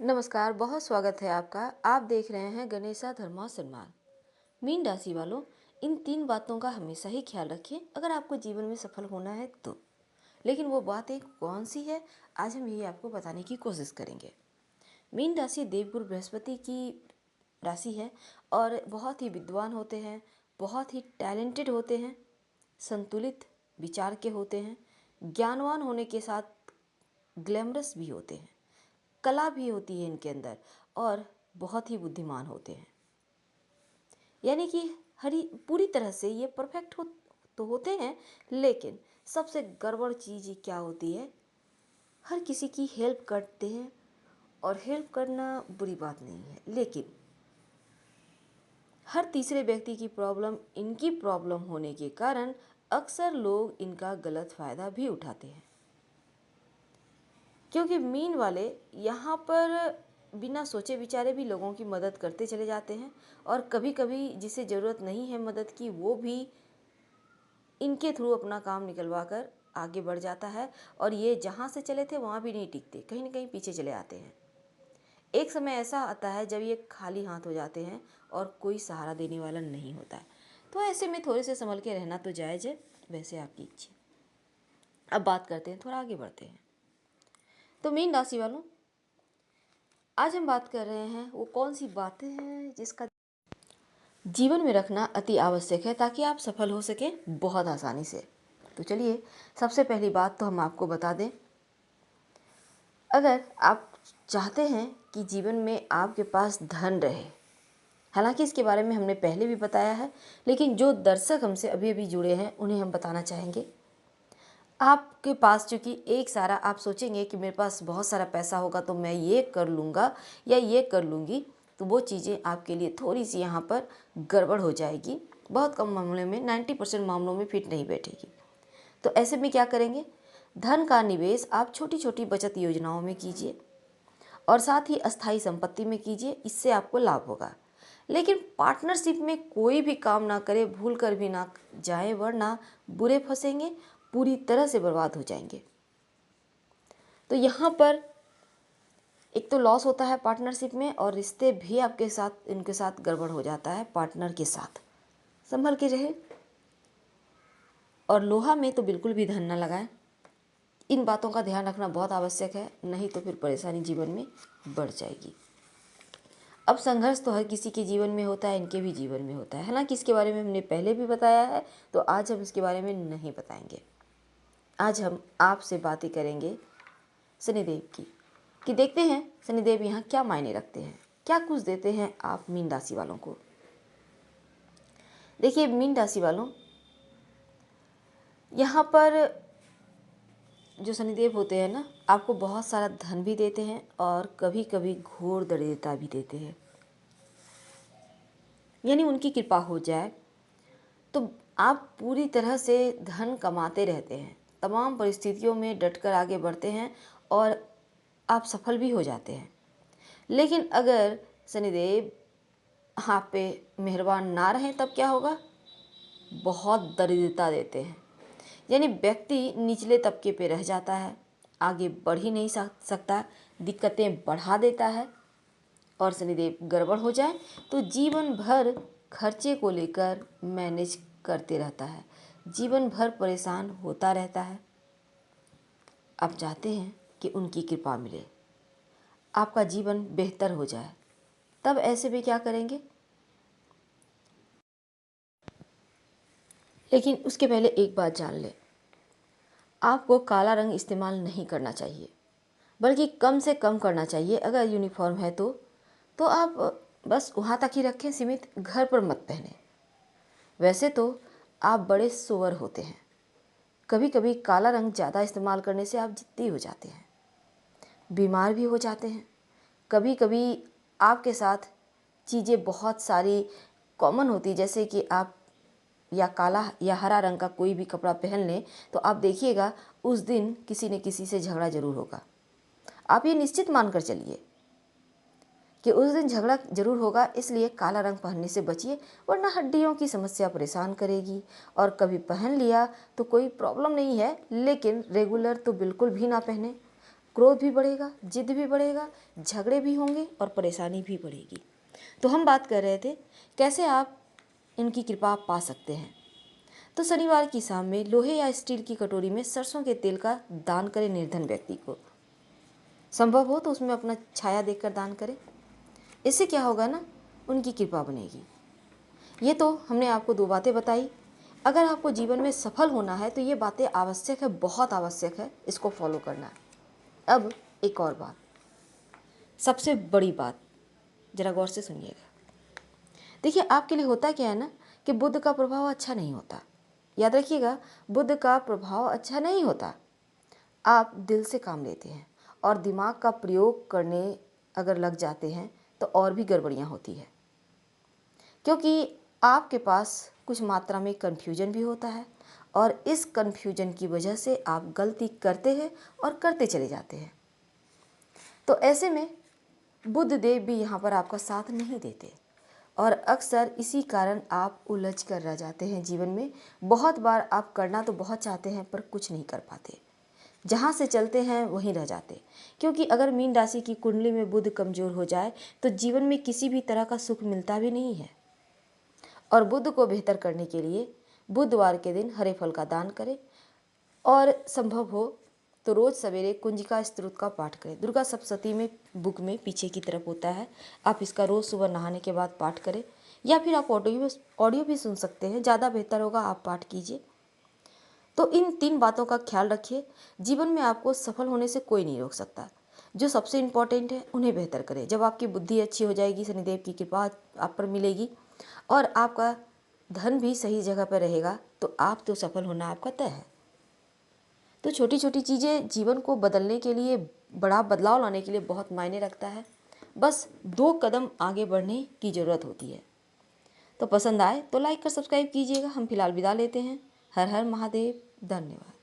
नमस्कार, बहुत स्वागत है आपका। आप देख रहे हैं गणेशा धर्मा सम्मान। मीन राशि वालों, इन 3 बातों का हमेशा ही ख्याल रखें अगर आपको जीवन में सफल होना है तो। लेकिन वो बातें कौन सी है, आज हम यही आपको बताने की कोशिश करेंगे। मीन राशि देवगुरु बृहस्पति की राशि है और बहुत ही विद्वान होते हैं, बहुत ही टैलेंटेड होते हैं, संतुलित विचार के होते हैं, ज्ञानवान होने के साथ ग्लैमरस भी होते हैं, कला भी होती है इनके अंदर और बहुत ही बुद्धिमान होते हैं। यानी कि हरी पूरी तरह से ये परफेक्ट तो होते हैं, लेकिन सबसे गड़बड़ चीज़ क्या होती है, हर किसी की हेल्प करते हैं। और हेल्प करना बुरी बात नहीं है, लेकिन हर तीसरे व्यक्ति की प्रॉब्लम इनकी प्रॉब्लम होने के कारण अक्सर लोग इनका गलत फ़ायदा भी उठाते हैं। क्योंकि मीन वाले यहाँ पर बिना सोचे विचारे भी लोगों की मदद करते चले जाते हैं और कभी कभी जिसे ज़रूरत नहीं है मदद की, वो भी इनके थ्रू अपना काम निकलवा कर आगे बढ़ जाता है। और ये जहाँ से चले थे वहाँ भी नहीं टिकते, कहीं ना कहीं पीछे चले आते हैं। एक समय ऐसा आता है जब ये खाली हाथ हो जाते हैं और कोई सहारा देने वाला नहीं होता है। तो ऐसे में थोड़े से संभल के रहना तो जायज़ है, वैसे आपकी इच्छा। अब बात करते हैं, थोड़ा आगे बढ़ते हैं। तो मीन राशि वालों, आज हम बात कर रहे हैं वो कौन सी बातें हैं जिसका जीवन में रखना अति आवश्यक है ताकि आप सफल हो सकें बहुत आसानी से। तो चलिए, सबसे पहली बात तो हम आपको बता दें, अगर आप चाहते हैं कि जीवन में आपके पास धन रहे, हालांकि इसके बारे में हमने पहले भी बताया है, लेकिन जो दर्शक हमसे अभी अभी जुड़े हैं उन्हें हम बताना चाहेंगे। आपके पास चूँकि एक सारा आप सोचेंगे कि मेरे पास बहुत सारा पैसा होगा तो मैं ये कर लूँगा या ये कर लूँगी, तो वो चीज़ें आपके लिए थोड़ी सी यहाँ पर गड़बड़ हो जाएगी। बहुत कम मामले में 90% मामलों में फिट नहीं बैठेगी। तो ऐसे में क्या करेंगे, धन का निवेश आप छोटी छोटी बचत योजनाओं में कीजिए और साथ ही अस्थायी संपत्ति में कीजिए, इससे आपको लाभ होगा। लेकिन पार्टनरशिप में कोई भी काम ना करे, भूल कर भी ना जाए, वरना बुरे फंसेंगे, पूरी तरह से बर्बाद हो जाएंगे। तो यहाँ पर एक तो लॉस होता है पार्टनरशिप में, और रिश्ते भी आपके साथ इनके साथ गड़बड़ हो जाता है पार्टनर के साथ। संभल के रहे। और लोहा में तो बिल्कुल भी धन न लगाएं। इन बातों का ध्यान रखना बहुत आवश्यक है, नहीं तो फिर परेशानी जीवन में बढ़ जाएगी। अब संघर्ष तो हर किसी के जीवन में होता है, इनके भी जीवन में होता है, हालांकि इसके बारे में हमने पहले भी बताया है, तो आज हम इसके बारे में नहीं बताएंगे। आज हम आपसे बातें करेंगे शनिदेव की, कि देखते हैं शनिदेव यहाँ क्या मायने रखते हैं, क्या कुछ देते हैं आप मीन राशि वालों को। देखिए मीन राशि वालों, यहाँ पर जो शनिदेव होते हैं ना, आपको बहुत सारा धन भी देते हैं और कभी कभी घोर दरिद्रता भी देते हैं। यानी उनकी कृपा हो जाए तो आप पूरी तरह से धन कमाते रहते हैं, तमाम परिस्थितियों में डटकर आगे बढ़ते हैं और आप सफल भी हो जाते हैं। लेकिन अगर शनिदेव आप पे मेहरबान ना रहें तब क्या होगा, बहुत दरिद्रता देते हैं। यानी व्यक्ति निचले तबके पे रह जाता है, आगे बढ़ ही नहीं सकता, दिक्कतें बढ़ा देता है। और शनिदेव गड़बड़ हो जाए तो जीवन भर खर्चे को लेकर मैनेज करते रहता है, जीवन भर परेशान होता रहता है। आप चाहते हैं कि उनकी कृपा मिले, आपका जीवन बेहतर हो जाए, तब ऐसे में क्या करेंगे। लेकिन उसके पहले एक बात जान लें, आपको काला रंग इस्तेमाल नहीं करना चाहिए, बल्कि कम से कम करना चाहिए। अगर यूनिफॉर्म है तो आप बस वहाँ तक ही रखें सीमित, घर पर मत पहने। वैसे तो आप बड़े सोवर होते हैं, कभी कभी काला रंग ज़्यादा इस्तेमाल करने से आप जिद्दी हो जाते हैं, बीमार भी हो जाते हैं। कभी कभी आपके साथ चीज़ें बहुत सारी कॉमन होती, जैसे कि आप या काला या हरा रंग का कोई भी कपड़ा पहन लें तो आप देखिएगा उस दिन किसी न किसी से झगड़ा जरूर होगा। आप ये निश्चित मानकर चलिए कि उस दिन झगड़ा जरूर होगा, इसलिए काला रंग पहनने से बचिए, वरना हड्डियों की समस्या परेशान करेगी। और कभी पहन लिया तो कोई प्रॉब्लम नहीं है, लेकिन रेगुलर तो बिल्कुल भी ना पहने। क्रोध भी बढ़ेगा, जिद भी बढ़ेगा, झगड़े भी होंगे और परेशानी भी बढ़ेगी। तो हम बात कर रहे थे कैसे आप इनकी कृपा पा सकते हैं। तो शनिवार की शाम में लोहे या स्टील की कटोरी में सरसों के तेल का दान करें निर्धन व्यक्ति को। संभव हो तो उसमें अपना छाया देखकर दान करें। इससे क्या होगा ना, उनकी कृपा बनेगी। ये तो हमने आपको 2 बातें बताई। अगर आपको जीवन में सफल होना है तो ये बातें आवश्यक है, बहुत आवश्यक है, इसको फॉलो करना है। अब एक और बात, सबसे बड़ी बात, जरा गौर से सुनिएगा। देखिए, आपके लिए होता क्या है ना कि बुध का प्रभाव अच्छा नहीं होता। याद रखिएगा, बुध का प्रभाव अच्छा नहीं होता। आप दिल से काम लेते हैं और दिमाग का प्रयोग करने अगर लग जाते हैं तो और भी गड़बड़ियाँ होती है, क्योंकि आपके पास कुछ मात्रा में कन्फ्यूजन भी होता है और इस कन्फ्यूजन की वजह से आप गलती करते हैं और करते चले जाते हैं। तो ऐसे में बुध देव भी यहाँ पर आपका साथ नहीं देते और अक्सर इसी कारण आप उलझ कर रह जाते हैं जीवन में। बहुत बार आप करना तो बहुत चाहते हैं पर कुछ नहीं कर पाते, जहाँ से चलते हैं वहीं रह जाते। क्योंकि अगर मीन राशि की कुंडली में बुध कमज़ोर हो जाए तो जीवन में किसी भी तरह का सुख मिलता भी नहीं है। और बुध को बेहतर करने के लिए बुधवार के दिन हरे फल का दान करें और संभव हो तो रोज़ सवेरे कुंजिका स्तोत्र का पाठ करें। दुर्गा सप्तशती में बुक में पीछे की तरफ होता है, आप इसका रोज़ सुबह नहाने के बाद पाठ करें, या फिर आप ऑडियो भी सुन सकते हैं, ज़्यादा बेहतर होगा आप पाठ कीजिए। तो इन 3 बातों का ख्याल रखिए। जीवन में आपको सफल होने से कोई नहीं रोक सकता। जो सबसे इम्पोर्टेंट है उन्हें बेहतर करें। जब आपकी बुद्धि अच्छी हो जाएगी, शनिदेव की कृपा आप पर मिलेगी और आपका धन भी सही जगह पर रहेगा, तो आप तो सफल होना आपका तय है। तो छोटी छोटी चीज़ें जीवन को बदलने के लिए, बड़ा बदलाव लाने के लिए बहुत मायने रखता है। बस 2 कदम आगे बढ़ने की ज़रूरत होती है। तो पसंद आए तो लाइक कर सब्सक्राइब कीजिएगा। हम फिलहाल विदा लेते हैं। हर हर महादेव। धन्यवाद।